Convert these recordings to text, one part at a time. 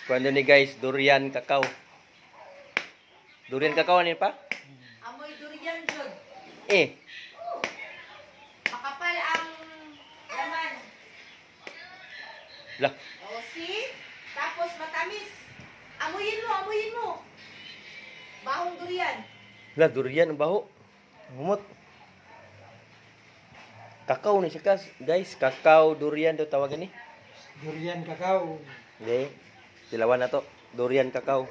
Kuando ni guys, durian kakao. Durian kakao ani pa? Amoy durian jud. Eh, Makapal ang laman. lah. O, see? Tapos matamis. Amuyin mo. Bahong durian. Lah, durian ang baho. Humot. Kakao ni siya guys. Kakao, durian daw tawagan ni. Durian kakao. Okay. Silawan na to. Durian kakao.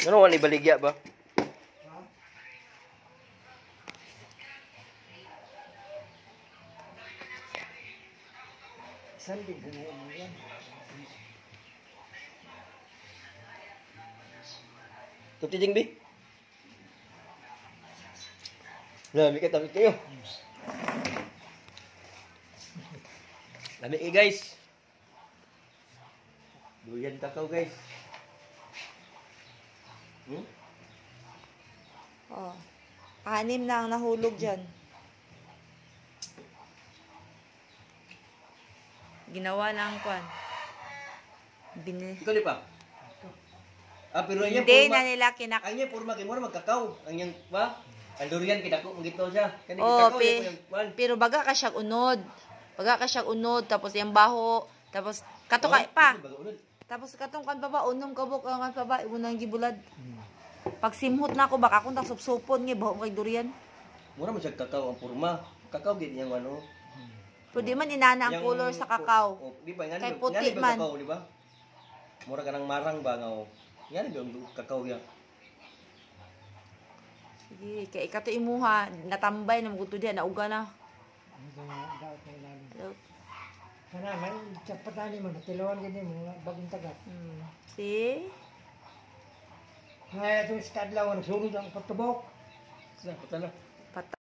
Ano wala ibaligya ba? Ha? Sandi ko mo yan. Tutijing bi? Lami kayo. Lami guys. Durian kakao guys. Oh. 6 na ang nahulog dyan. Ginawa na ang kwan. Ikaw di pa? Pero anya Hindi na nila kinak... Anya purma kay mura magkakaw. Ang ba? Ang durian kidako magito siya. Kani Oh, kakao yung kwan. pero baga ka siyang unod. Tapos yung baho. Tapos, kato ka pa. Tapos katong kan baba, unom kabok ang kan baba, unang gibulad. Pag simhot na ako, baka akong supsupon nga, baho kay durian. Mura man siya kakao ang purma. Kakao gid niyang ano. Pero di man inana ang color sa kakao. Oh, di ba ngani? Kay puti Ngani man. kakao, di ba? Mura ka ng marang ba nga oh. Ngani ba ang kakao ya? Sige, kay ikato imuha, natambay na maguto diyan, nauga na. Ano ba nga daot na ilalim? Kanaman, tsapatan mo, natilawan ganyan mga bagong tagat. See? Ngayon itong skadlaw, nagsunod ang patubok. Sa patala.